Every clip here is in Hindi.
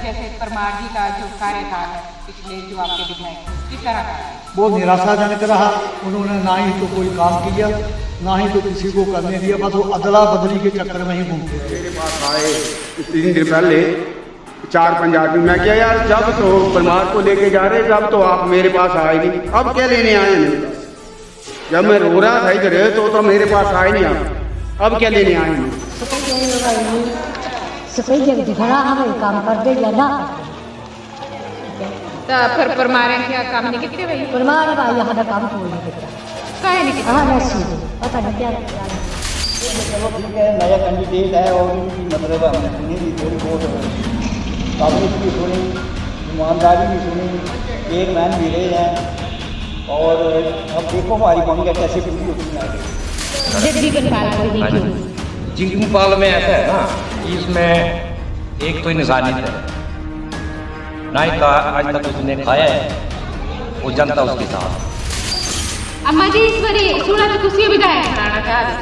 जैसे परमार जी का जो कार्यकाल है पिछले जो आपके विधायक किस तरह का है? बहुत निराशाजनक रहा। उन्होंने ना ही तो कोई काम किया, ना ही तो किसी को करने दिया, बस वो अदला बदली के चक्कर में ही घूमते रहे। मेरे पास आए 3 दिन पहले 4-5 आदमी, मैं क्या यार जब तो परमार को लेके जा रहे जब तो आप मेरे पास आए नहीं, अब क्या लेने आए हैं मेरे पास? जब मैं रो रहा था इधर तो मेरे पास आए नहीं आप, अब क्या लेने आए हैं? सफाई दिखना हमें काम कर दे या ना तो फिर परमार क्या काम नहीं कितने भाई? परमार भाई यहाँ का काम कोई नहीं करता। काहे नहीं कितने? हाँ नैसी पता नहीं क्या चलो ठीक है, नया कैंडिडेट है और उनकी मतलब हमने सुनी भी थोड़ी बहुत काबिलियत भी सुनी, ईमानदारी भी सुनी, चेयरमैन भी रहे हैं और अब देखो हमारी मांग कैसे पूरी होती है। जगजीवन पाल को ही क्यों? जगजीवन पाल में ऐसा है ना कि इसमें एक तो इंसानियत है, ना ही आज तक उसने खाया है, वो जनता उसके साथ। अम्मा जी इस बार सूला में कुछ विधायक बनाना चाह रहे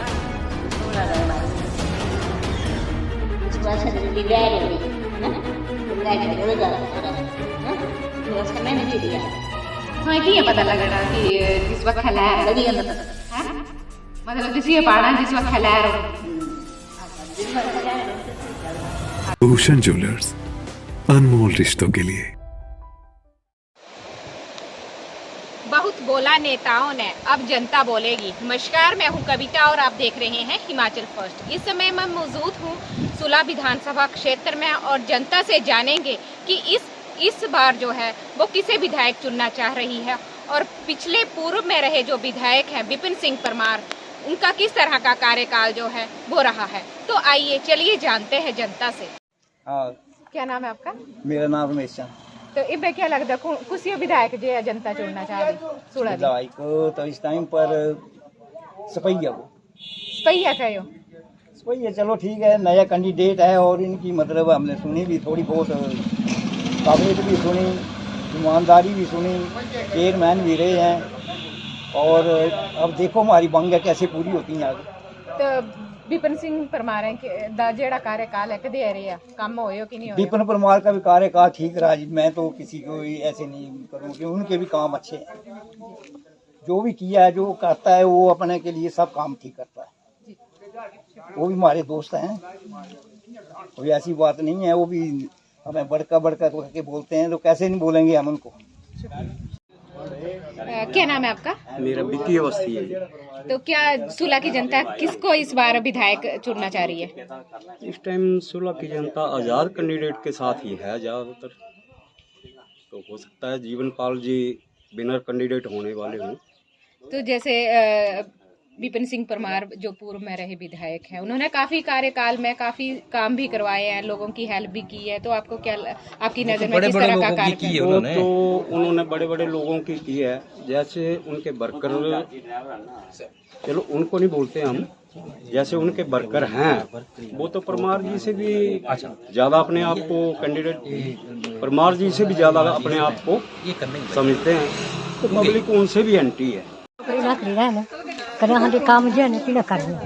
तो ये पता लग रहा कि जिस वक्त खैर मतलब जिस पाना जिस वक्त खैर भूषण ज्वेलर्स, अनमोल रिश्तों के लिए। बहुत बोला नेताओं ने, अब जनता बोलेगी। नमस्कार, मैं हूं कविता और आप देख रहे हैं हिमाचल फर्स्ट। इस समय मैं मौजूद हूं सुलह विधानसभा क्षेत्र में और जनता से जानेंगे कि इस बार जो है वो किसे विधायक चुनना चाह रही है और पिछले पूर्व में रहे जो विधायक हैं विपिन सिंह परमार, उनका किस तरह का कार्यकाल जो है वो रहा है। तो आइए चलिए जानते हैं जनता से। हाँ, क्या नाम है आपका? मेरा नाम रमेश चंद। तो इबे क्या लगता कुछ विधायक जो है जनता चुनना चाह रही सुलह विधायक तो इस टाइम पर सपैया को पहिया कहो सपैया, चलो ठीक है, नया कैंडिडेट है और इनकी मतलब हमने सुनी भी थोड़ी बहुत काबिलियत भी सुनी, ईमानदारी भी सुनी, चेयरमैन भी रहे हैं और अब देखो हमारी मांग कैसे पूरी होती है आगे। तो विपिन सिंह परमार दा जेड़ा कार्यकाल है कदे रहा काम होयो कि नहीं होयो? विपिन परमार का भी कार्यकाल ठीक रहा जी, मैं तो किसी को ऐसे नहीं करूँ कि उनके भी काम अच्छे हैं, जो भी किया है जो करता है वो अपने के लिए सब काम ठीक करता है, वो भी हमारे दोस्त हैं, कोई ऐसी बात नहीं है, वो भी हमें बड़का तो करके बोलते हैं, तो कैसे नहीं बोलेंगे हम उनको। क्या नाम है आपका? मेरा वित्तीय अवस्थी है। तो क्या सुलह की जनता किसको इस बार विधायक चुनना चाह रही है? इस टाइम सुलह की जनता आज़ाद कैंडिडेट के साथ ही है ज़्यादातर, तो हो सकता है जीवन पाल जी विनर कैंडिडेट होने वाले हों। तो जैसे विपिन सिंह परमार जो पूर्व में रहे विधायक हैं, उन्होंने काफी कार्यकाल में काफी काम भी करवाए हैं, लोगों की हेल्प भी की है, तो आपको क्या आपकी नजर में किस तरह का कार्य किया? तो उन्होंने बड़े लोगों की की है, जैसे उनके वर्कर, चलो उनको नहीं बोलते हम, जैसे उनके वर्कर हैं वो तो परमार जी से भी ज्यादा अपने आप को कैंडिडेट परमार जी से भी ज्यादा अपने आप को समझते हैं, तो पब्लिक उनसे भी एंटी है। करें हाँ काम जो है ना कि करना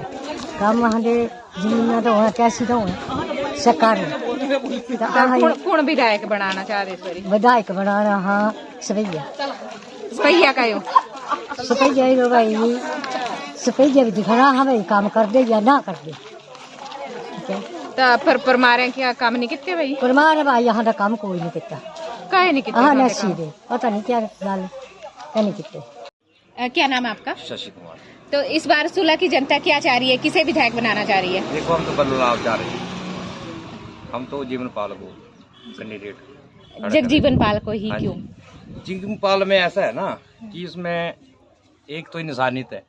काम हाँ जमीन तो होना कैसी तो होना सरकार कौन विधायक बनाना चाह रहे? विधायक बनाना हाँ सपैया कहो सपैया भाई सपैया भी दिखना हमें काम कर दे या ना कर दे। तो फिर परमार क्या काम नहीं कितने भाई? परमार भाई यहाँ का काम कोई नहीं करता। काहे नहीं कितने? हाँ नैसी पता नहीं क्या गल क्या नहीं कितने। क्या नाम है आपका? शशि कुमार। तो इस बार सुलह की जनता क्या चाह रही है, किसे विधायक बनाना चाह रही है? देखो हम तो बदलाव चाह रहे हैं, हम तो जीवन पाल को कैंडिडेट जगजीवन पाल को ही क्यों? जगजीवन पाल में ऐसा है ना कि इसमें एक तो इंसानियत है,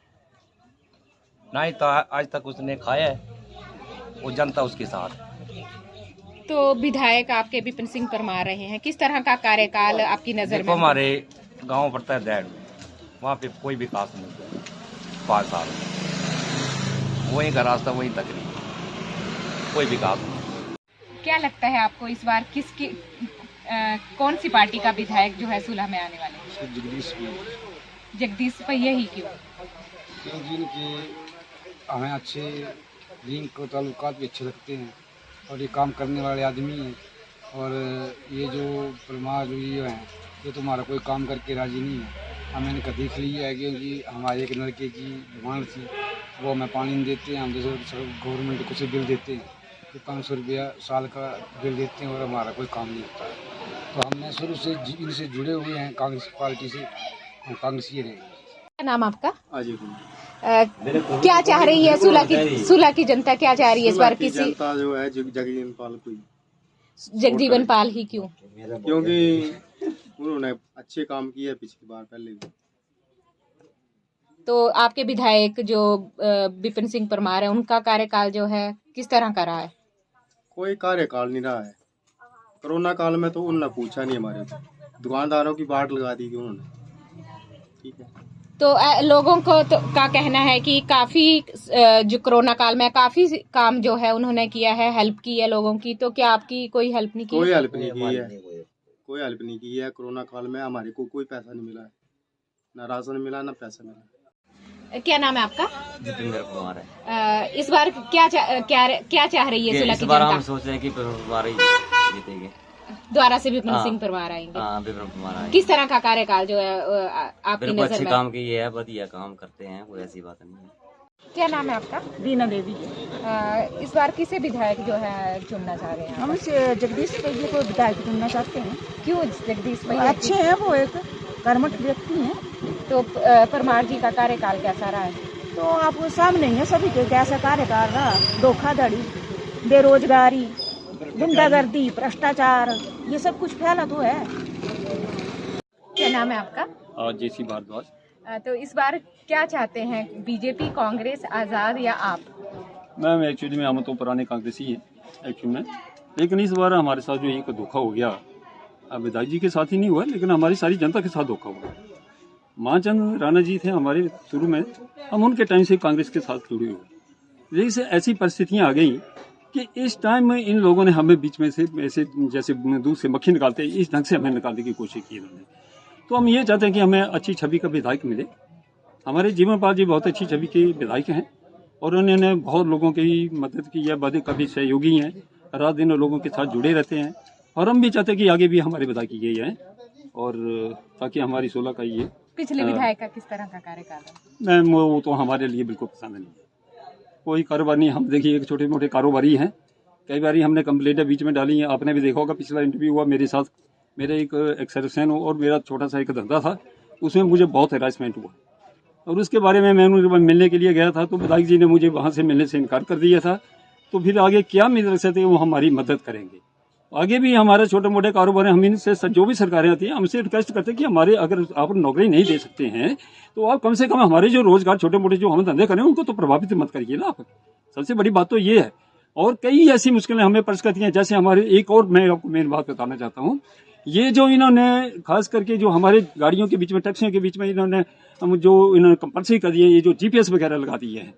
ना ही तो आज तक उसने खाया है, वो जनता उसके साथ। तो विधायक आपके विपिन सिंह परमार रहे हैं, किस तरह का कार्यकाल आपकी नजर में? हमारे गांव पड़ता है दैड, वहाँ पे कोई विकास नहीं हुआ 5 साल, वहीं का रास्ता वहीं तक नहीं, कोई विकास नहीं। क्या लगता है आपको इस बार किसकी कौन सी पार्टी का विधायक जो है सुलह में आने वाले? जगदीश पहिया ही क्यों? जिनके हमें अच्छे लिंक को ताल्लुकात भी अच्छे लगते हैं और ये काम करने वाले आदमी हैं और ये जो परमार जो ये हैं ये तो हमारा कोई काम करके राजी नहीं है। हमें इनका देख लिया है क्योंकि हमारे एक लड़के की डिमांड थी, वो हमें पानी नहीं देते हैं। हम जैसे गवर्नमेंट को से बिल देते हैं तो 500 रुपया साल का बिल देते हैं और हमारा कोई काम नहीं होता है। तो हमने शुरू से इनसे जुड़े हुए हैं, कांग्रेस पार्टी से, हम कांग्रेस ही रहेंगे। क्या नाम आपका? अजय क्या चाह रही है सुलह की जनता क्या चाह रही है इस बार? किसी जनता जो है जगजीवन पाल को जगजीवन पाल ही क्यों? क्योंकि उन्होंने अच्छे काम किए पिछली बार पहले भी। तो आपके विधायक जो विपिन सिंह परमार है, उनका कार्यकाल जो है किस तरह का रहा है? कोई कार्यकाल नहीं रहा है। कोरोना काल में तो उन्होंने पूछा नहीं, हमारे दुकानदारों की बाट लगा दी थी उन्होंने। ठीक है, तो लोगों को तो का कहना है कि काफी जो कोरोना काल में काफी काम जो है उन्होंने किया है, हेल्प की है लोगों की। तो क्या आपकी कोई हेल्प नहीं की? कोई हेल्प नहीं की है, कोई हेल्प नहीं की है। कोरोना काल में हमारे को कोई पैसा नहीं मिला है, ना राशन मिला ना पैसा मिला। क्या नाम है आपका? जितेंद्र कुमार है। इस बार क्या चाह रही है सुलह की जनता? हम सोच रहे हैं कि परमार ही जीतेंगे। द्वारा से विपिन सिंह परमार आएंगे। विपिन कुमार आएंगे। किस तरह का कार्यकाल जो है आपकी नजर अच्छे में? काम किए है, बढ़िया काम करते हैं, कोई ऐसी बात नहीं है। क्या नाम है आपका? दीना देवी। इस बार किसे विधायक जो है चुनना चाह रहे हैं? हम जगदीश पहिया को विधायक चुनना चाहते हैं। क्यों जगदीश पहिया? अच्छे हैं, वो एक कर्मठ व्यक्ति हैं। तो परमार जी का कार्यकाल कैसा रहा है? तो आप सामने ही है सभी के कैसा कार्यकाल रहा। धोखाधड़ी, बेरोजगारी, गुंडागर्दी, भ्रष्टाचार, ये सब कुछ फैला तो है। क्या नाम है आपका? जेसी भारद्वाज। तो इस बार क्या चाहते हैं, बीजेपी, कांग्रेस, आजाद या आप? मैम एक्चुअली में हम तो पुराने कांग्रेसी हैं एक्चुअली में, लेकिन इस बार हमारे साथ जो एक धोखा हो गया, अब विधायक जी के साथ ही नहीं हुआ लेकिन हमारी सारी जनता के साथ धोखा हुआ। मानचंद राणा जी थे हमारे शुरू में, हम उनके टाइम से कांग्रेस के साथ जुड़े हुए, लेकिन ऐसी परिस्थितियाँ आ गई कि इस टाइम में इन लोगों ने हमें बीच में से ऐसे जैसे दूध से मक्खी निकालते हैं, इस ढंग से हमें निकालने की कोशिश की इन्होंने। तो हम ये चाहते हैं कि हमें अच्छी छवि का विधायक मिले। हमारे जीवन पाल जी बहुत अच्छी छवि के विधायक हैं और उन्होंने बहुत लोगों की मदद की है, बहुत कभी सहयोगी हैं, रात दिन लोगों के साथ जुड़े रहते हैं। और हम भी चाहते हैं कि आगे भी हमारे विधायक यही हैं और ताकि हमारी 16 का ये पिछले विधायक का किस तरह का कार्यकाल है? मैम वो तो हमारे लिए बिल्कुल पसंद नहीं है। कोई कारोबार नहीं, हम देखिए एक छोटे मोटे कारोबारी हैं, कई बार हमने कंप्लेंटें बीच में डाली हैं। आपने भी देखा होगा, पिछला इंटरव्यू हुआ मेरे साथ, मेरे एक एक्सर्सन और मेरा छोटा सा एक धंधा था, उसमें मुझे बहुत हैरासमेंट हुआ और उसके बारे में मैं उनको मिलने के लिए गया था तो विधायक जी ने मुझे वहाँ से मिलने से इनकार कर दिया था। तो फिर आगे क्या उम्मीद रख सकते हैं, वो हमारी मदद करेंगे। आगे भी हमारे छोटे मोटे कारोबार हैं, हम इनसे जो भी सरकारें आती हैं हमसे रिक्वेस्ट करते हैं कि हमारे अगर आप नौकरी नहीं दे सकते हैं तो आप कम से कम हमारे जो रोजगार छोटे मोटे जो हम धंधे करें उनको तो प्रभावित मत करिए ना आप। सबसे बड़ी बात तो ये है। और कई ऐसी मुश्किलें हमें पेश करती हैं, जैसे हमारे एक और मैं आपको मेन बात बताना चाहता हूँ, ये जो इन्होंने खास करके जो हमारे गाड़ियों के बीच में, टैक्सियों के बीच में इन्होंने कंपल्सरी कर दिए, ये जो जीपीएस वगैरह लगा दिए हैं।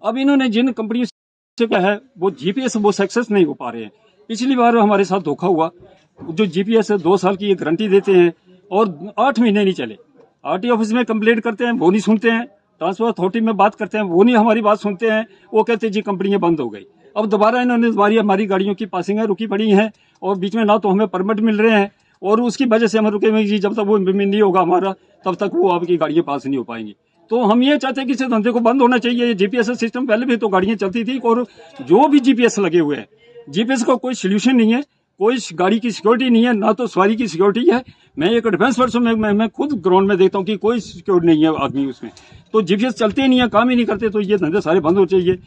अब इन्होंने जिन कंपनियों से क्या है वो जीपीएस वो सक्सेस नहीं हो पा रहे हैं। पिछली बार हमारे साथ धोखा हुआ, जो जीपीएस 2 साल की गारंटी देते हैं और 8 महीने नहीं चले। आरटीओ ऑफिस में कंप्लेंट करते हैं, वो नहीं सुनते हैं। ट्रांसपोर्ट अथॉरिटी में बात करते हैं, वो नहीं हमारी बात सुनते हैं, वो कहते हैं जी कंपनियां बंद हो गई। अब दोबारा इन्होंने हमारी गाड़ियों की पासिंगें रुकी पड़ी हैं और बीच में ना तो हमें परमिट मिल रहे हैं और उसकी वजह से हम रुके हुए जी, जब तक वो नहीं होगा हमारा तब तक वो आपकी गाड़ियां पास नहीं हो पाएंगी। तो हम ये चाहते हैं कि इस धंधे को बंद होना चाहिए। जीपीएस सिस्टम पहले भी तो गाड़ियां चलती थी और जो भी जीपीएस लगे हुए हैं, जीपीएस का कोई सोल्यूशन नहीं है, कोई गाड़ी की सिक्योरिटी नहीं है, ना तो सवारी की सिक्योरिटी है। मैं एक डिफेंस पर्सन में मैं खुद ग्राउंड में देखता हूँ कि कोई सिक्योरिटी नहीं है आदमी उसमें, तो जीपीएस चलते ही नहीं है, काम ही नहीं करते। तो ये धंधे सारे बंद हो चाहिए।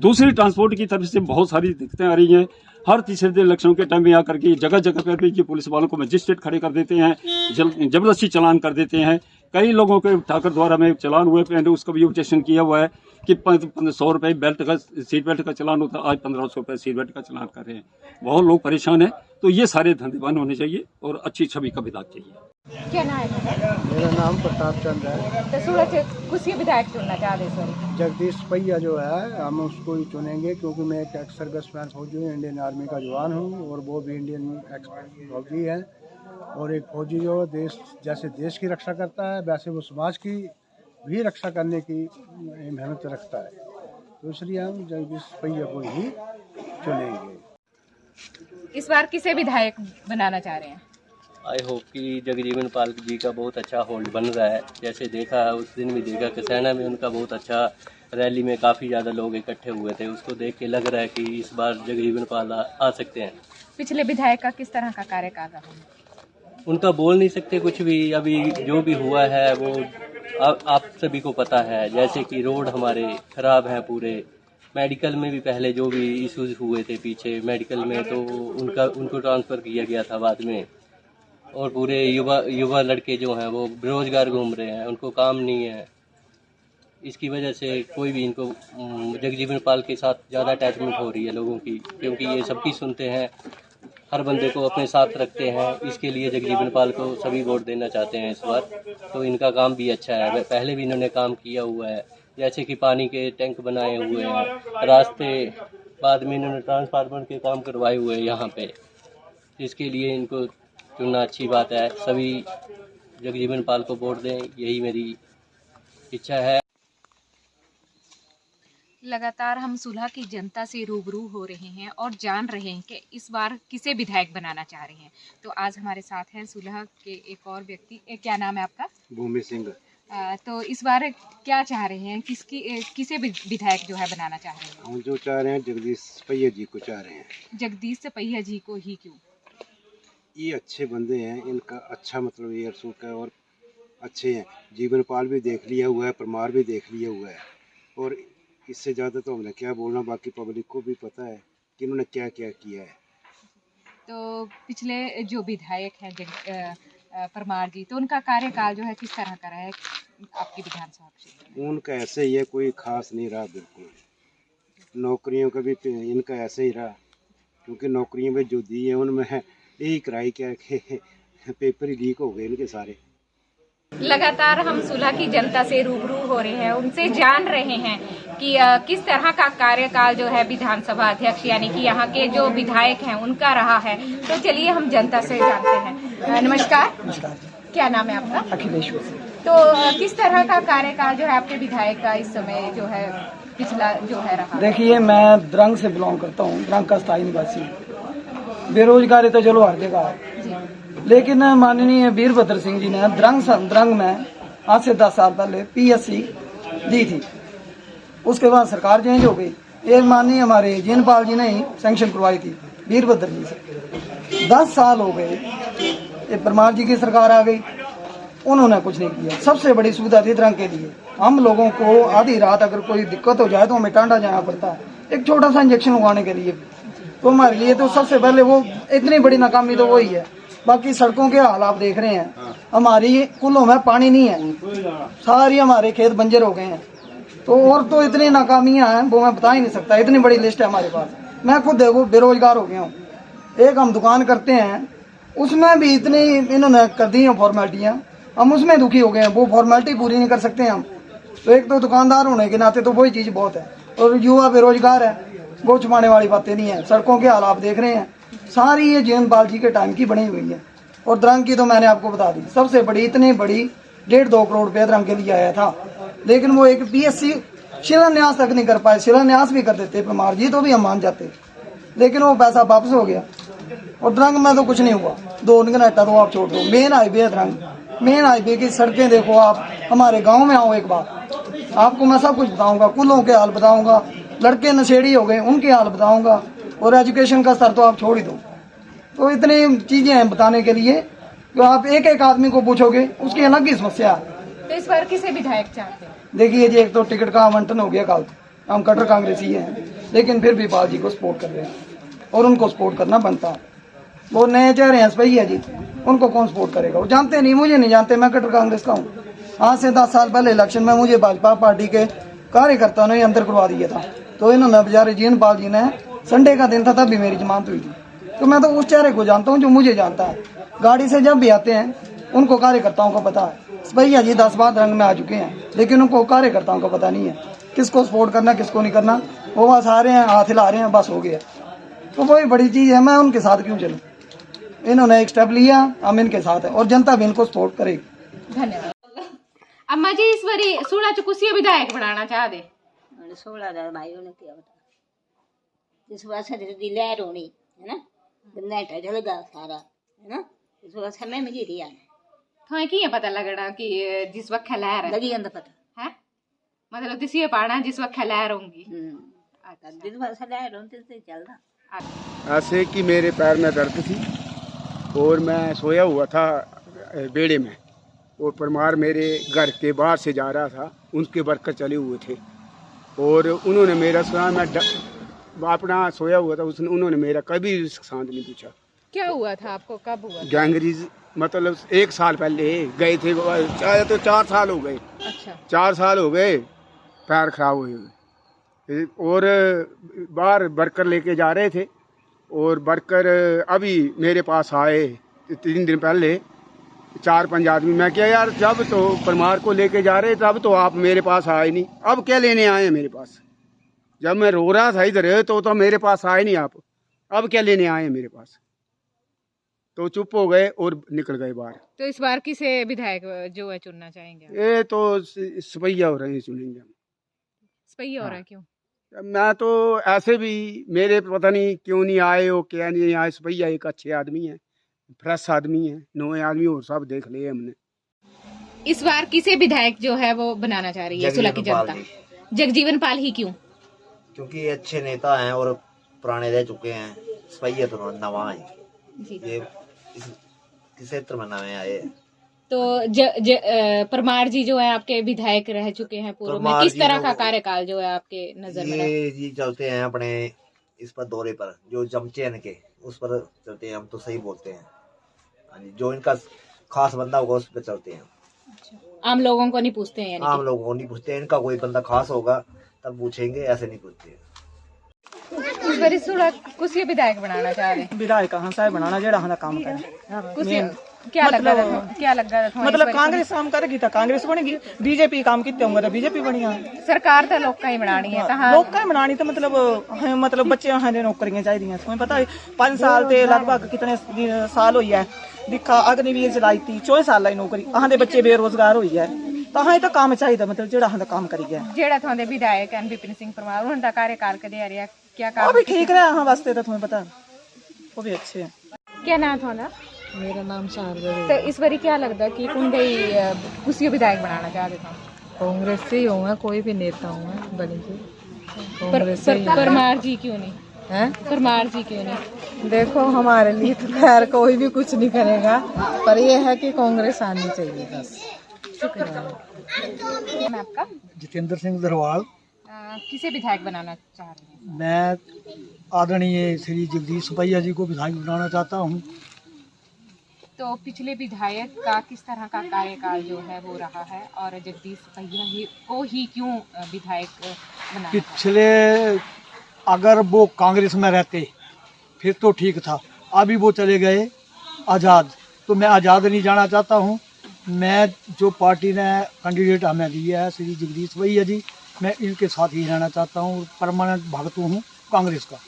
दूसरी ट्रांसपोर्ट की तरफ से बहुत सारी दिक्कतें आ रही हैं। हर तीसरे दिन इलेक्शन के टाइम में आकर के जगह जगह पर भी पुलिस वालों को मजिस्ट्रेट खड़े कर देते हैं, जबरदस्ती चालान कर देते हैं। कई लोगों के ठाकर द्वारा में चालान हुए, मैंने उसका भी ऑब्जेक्शन किया हुआ है कि 100 रुपये बेल्ट का, सीट बेल्ट का चालान होता है, आज 1500 रुपये सीट बेल्ट का चालान कर रहे हैं। बहुत लोग परेशान हैं। तो ये सारे धंधे बंद होने चाहिए और अच्छी छवि का विधायक चाहिए। क्या नाम है? मेरा नाम प्रताप चंद्र है। तो सूरत से किसी विधायक चुनना चाहते हैं? जगदीश पहिया जो है हम उसको ही चुनेंगे, क्योंकि मैं एक एक्स सर्विसमैन फौजी हूँ, इंडियन आर्मी का जवान हूँ और वो भी इंडियन एक्स फौजी है। और एक फौजी जो देश जैसे देश की रक्षा करता है वैसे वो समाज की भी रक्षा करने की मेहनत रखता है। तो इसलिए हम जगदीश पहिया को ही चुनेंगे। इस बार किसे विधायक बनाना चाह रहे हैं? आई होप कि जगजीवन पाल जी का बहुत अच्छा होल्ड बन रहा है। जैसे देखा उस दिन भी देखा कसैना में उनका बहुत अच्छा रैली में काफ़ी ज़्यादा लोग इकट्ठे हुए थे, उसको देख के लग रहा है कि इस बार जगजीवन पाल आ सकते हैं। पिछले विधायक का किस तरह का कार्यकाल रहा? उनका बोल नहीं सकते कुछ भी, अभी जो भी हुआ है वो आप सभी को पता है। जैसे कि रोड हमारे ख़राब हैं पूरे, मेडिकल में भी पहले जो भी इश्यूज हुए थे पीछे मेडिकल में, तो उनको ट्रांसफ़र किया गया था बाद में। और पूरे युवा लड़के जो हैं वो बेरोजगार घूम रहे हैं, उनको काम नहीं है। इसकी वजह से कोई भी इनको जगजीवन पाल के साथ ज़्यादा अटैचमेंट हो रही है लोगों की, क्योंकि ये सबकी सुनते हैं, हर बंदे को अपने साथ रखते हैं। इसके लिए जगजीवन पाल को सभी वोट देना चाहते हैं इस बार। तो इनका काम भी अच्छा है, पहले भी इन्होंने काम किया हुआ है, जैसे कि पानी के टैंक बनाए हुए हैं, रास्ते, बाद में इन्होंने ट्रांसफार्मर के काम करवाए हुए हैं यहाँ पे। इसके लिए इनको चुनना अच्छी बात है। सभी जगजीवन पाल को वोट दें, यही मेरी इच्छा है। लगातार हम सुलह की जनता से रूबरू हो रहे हैं और जान रहे हैं कि इस बार किसे विधायक बनाना चाह रहे हैं। तो आज हमारे साथ हैं सुलह के एक और व्यक्ति। क्या नाम है आपका? भूमि सिंह। तो इस बार क्या चाह रहे हैं, किसे विधायक जो है बनाना चाह रहे हैं? हम जो चाह रहे हैं जगदीश सपैया जी को चाह रहे हैं। जगदीश सपैया जी को ही क्यों? ये अच्छे बंदे हैं, इनका अच्छा मतलब ये रसूख है और अच्छे हैं। जीवन पाल भी देख लिया हुआ है, परमार भी देख लिया हुआ है, और इससे ज़्यादा तो हमने क्या बोलना, बाकी पब्लिक को भी पता है कि इन्होंने क्या क्या किया है। तो पिछले जो विधायक हैं परमार जी, तो उनका कार्यकाल जो है किस तरह का रहा है आपकी विधानसभा क्षेत्र में? उनका ऐसे ही है, कोई खास नहीं रहा बिल्कुल। नौकरियों का भी इनका ऐसे ही रहा, क्योंकि नौकरियां भी जो दी है उनमें यही कराई क्या कि पेपर ही लीक हो गए इनके सारे। लगातार हम सुलह की जनता से रूबरू हो रहे हैं, उनसे जान रहे हैं कि किस तरह का कार्यकाल जो है विधानसभा अध्यक्ष यानी कि यहाँ के जो विधायक हैं उनका रहा है। तो चलिए हम जनता से जानते हैं। नमस्कार। नमस्कार। क्या नाम है आपका? अखिलेश्वर। तो किस तरह का कार्यकाल जो है आपके विधायक का इस समय जो है पिछला जो है रहा? देखिए, मैं द्रंग से बिलोंग करता हूँ, द्रंग का स्थायी निवासी। बेरोजगारी तो चलो हर जगह है, लेकिन माननीय वीरभद्र सिंह जी ने द्रंग में आज से 10 साल पहले PSC दी थी। उसके बाद सरकार चेंज हो गई, एक माननीय हमारे जीवन पाल जी ने ही सैंक्शन करवाई थी वीरभद्र जी से। 10 साल हो गए, ये परमार जी की सरकार आ गई, उन्होंने कुछ नहीं किया। सबसे बड़ी सुविधा थी द्रंग के लिए, हम लोगों को आधी रात अगर कोई दिक्कत हो जाए तो हमें टांडा जाना पड़ता है एक छोटा सा इंजेक्शन लगवाने के लिए। तो हमारे लिए तो सबसे पहले वो इतनी बड़ी नाकामी तो वही है। बाकी सड़कों के हाल आप देख रहे हैं, हमारी कुलों में पानी नहीं है, सारी हमारे खेत बंजर हो गए हैं। तो और तो इतनी नाकामियां हैं वो मैं बता ही नहीं सकता, इतनी बड़ी लिस्ट है हमारे पास। मैं खुद देखो बेरोजगार हो गया हूँ, एक हम दुकान करते हैं उसमें भी इतनी इन्होंने कर दी हैं फॉर्मेलिटियाँ, हम उसमें दुखी हो गए हैं, वो फॉर्मेलिटी पूरी नहीं कर सकते हम। तो एक तो दुकानदार होने के नाते तो वही चीज़ बहुत है, और युवा बेरोजगार है, वो छुपाने वाली बातें नहीं है। सड़कों के हाल आप देख रहे हैं, सारी ये जीवन पाल जी के टाइम की बनी हुई है। और द्रंग की तो मैंने आपको बता दी, सबसे बड़ी इतनी बड़ी 1.5-2 करोड़ रुपया द्रंग के लिए आया था, लेकिन वो एक PSC शिलान्यास तक नहीं कर पाए। शिलान्यास भी कर देते परमार जी तो भी हम मान जाते, लेकिन वो पैसा वापस हो गया। और द्रंग में तो कुछ नहीं हुआ, 2 घंटा तो आप छोड़ दो। मेन हाईवे है द्रंग, मेन हाईवे की सड़कें देखो आप, हमारे गाँव में आओ एक बार, आपको मैं सब कुछ बताऊँगा, कुलों के हाल बताऊँगा, लड़के नशेड़ी हो गए उनके हाल बताऊँगा, और एजुकेशन का स्तर तो आप छोड़ ही दो। तो इतनी चीजें हैं बताने के लिए, तो आप एक एक आदमी को पूछोगे उसकी अलग ही समस्या है। तो इस बार किसे विधायक चाहते हैं? देखिए जी, एक तो टिकट का आवंटन हो गया कल, हम कट्टर कांग्रेसी हैं, लेकिन फिर भी पाल जी को सपोर्ट कर रहे हैं और उनको सपोर्ट करना बनता है। वो नए चेहरे हैं सपैया जी, उनको कौन सपोर्ट करेगा? वो जानते नहीं, मुझे नहीं जानते, मैं कट्टर कांग्रेस का हूँ। आज से 10 साल पहले इलेक्शन में मुझे भाजपा पार्टी के कार्यकर्ताओं ने अंदर करवा दिया था, तो इन्होंने बेचारे जीवन पाल जी ने, संडे का दिन था तब भी मेरी जमानत हुई थी। तो मैं तो उस चेहरे को जानता हूँ जो मुझे जानता है, गाड़ी से जब भी आते हैं उनको कार्यकर्ताओं को पता है। सपैया जी 10 बार रंग में आ चुके हैं, लेकिन उनको कार्यकर्ताओं को पता नहीं है किसको सपोर्ट करना किसको नहीं करना। वो बस आ रहे हैं, हाथ हिला रहे हैं, बस हो गया। तो वही बड़ी चीज़ है, मैं उनके साथ क्यों चलूँ? इन्होंने एक स्टेप लिया, हम इनके साथ है और जनता भी इनको सपोर्ट करेगी। धन्यवाद। अम्मा जी, इस बारी सूड़ा चुकुसिया विधायक बनाना चाह दे? 16 भाई ने क्या बता, इस बार से दिल है रोनी है ना, नेट चलेगा सारा है ना, इस वक्त समय में जी रिया थोड़ा की पता लगना कि जिस वक्त खैलैर है लगी अंदर पता है, मतलब दिसिए पाना जिस वक्त खैलैर होंगी। जिस वक्त खैलैर होते से चलना। ऐसे कि मेरे पैर में दर्द थी और मैं सोया हुआ था बेड़े में, और परमार मेरे घर के बाहर से जा रहा था, उनके वर्कर चले हुए थे और उन्होंने मेरा सुना, मैं अपना सोया हुआ था, उन्होंने मेरा कभी शांत नहीं पूछा। क्या हुआ था आपको, कब हुआ? गैंग्रीज मतलब 1 साल पहले गए थे, चाहे तो 4 साल हो गए। अच्छा 4 साल हो गए पैर खराब हुए हुए, और बाहर वर्कर लेके जा रहे थे और वर्कर अभी मेरे पास आए 3 दिन पहले 4-5 आदमी। मैं क्या यार, जब तो परमार को लेके जा रहे तब तो आप मेरे पास आए नहीं, अब क्या लेने आए हैं मेरे पास? जब मैं रो रहा था इधर तो मेरे पास आए नहीं आप, अब क्या लेने आए हैं मेरे पास? तो चुप हो गए और निकल गए बाहर। तो इस बार किसे विधायक जो है चुनना चाहेंगे? ये तो सपैया हो रहे हैं, चुनेंगे हम। सपैया हो रहा है, क्यों? मैं तो ऐसे भी मेरे पता नहीं क्यों नहीं आए हो, क्या नहीं आए। सपैया एक अच्छे आदमी है, फ्रेश आदमी है, नए आदमी और सब देख लिए हमने। इस बार किसे विधायक जो है वो बनाना चाह रही है सुलह की जनता? जगजीवन पाल ही, क्यों? क्योंकि ये अच्छे नेता हैं और पुराने रह चुके हैं। सपैया तो नवा है, ये इस क्षेत्र में नए आए हैं। तो परमार जी जो है आपके विधायक रह चुके हैं पूर्व में, किस तरह का कार्यकाल जो है आपके नजर में? ये जी चलते हैं अपने इस पर दौरे पर, जो जमचे इनके उस पर चलते हैं, हम तो सही बोलते हैं। जो इनका खास बंदा होगा उस पर चलते हैं। आम लोगों को नहीं पूछते हैं? आम लोगों को नहीं पूछते, इनका कोई बंदा खास होगा तब पूछेंगे, ऐसे नहीं पूछते। इस बार सुलह कुछ विधायक बनाना चाह रहे हैं? विधायक हाँ साहब बनाना जेड़ा हमारा काम करे। क्या लगा मतलब कांग्रेस काम करेगी तो कांग्रेस बनेगी, बीजेपी काम कितने होंगे तो बीजेपी बनी। सरकार तो लोग ही बनानी है, लोग ही बनानी तो मतलब बच्चे हैं नौकरियां चाहिए। तुम्हें पता है 5 साल ते लगभग कितने साल हुई है दिखा अग्निवीर चलाई थी, 24 साल लाई नौकरी, अहां दे बच्चे बेरोजगार हुई है, तो अहां तो काम चाहिए, मतलब जेड़ा अहां काम करी है। जेड़ा थोंदे विधायक हैं विपिन सिंह परमार, उनका कार्यकाल कदे आ रहा, क्या काम वो भी ठीक रहा अहां वास्ते, तो तुम्हें पता वो भी अच्छे हैं। क्या नाम थोड़ा? मेरा नाम शारदा है। तो इस बारी क्या लगता है कि कौन कुछ विधायक बनाना चाहते थे? कांग्रेस से ही होगा, कोई भी नेता होगा बनेंगे। परमार जी क्यों नहीं हैं? परमार जी क्यों नहीं? देखो हमारे लिए तो खैर कोई भी कुछ नहीं करेगा, पर ये है कि कांग्रेस आनी चाहिए बस। मैं आपका जितेंद्र सिंह दरवाल। किसे विधायक बनाना चाह रहे हैं? मैं आदरणीय श्री जगदीश सपैया जी को विधायक बनाना चाहता हूँ। तो पिछले विधायक का किस तरह का कार्यकाल जो है वो रहा है, और जगदीश सपैया को ही क्यों विधायक बनाना? पिछले अगर वो कांग्रेस में रहते फिर तो ठीक था, अभी वो चले गए आज़ाद, तो मैं आज़ाद नहीं जाना चाहता हूँ। मैं जो पार्टी ने कैंडिडेट हमें दिया है श्री जगदीश सपैया जी, मैं इनके साथ ही रहना चाहता हूँ। परमानेंट भक्त हूँ कांग्रेस का।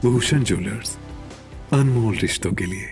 भूषण ज्वेलर्स, अनमोल रिश्तों के लिए।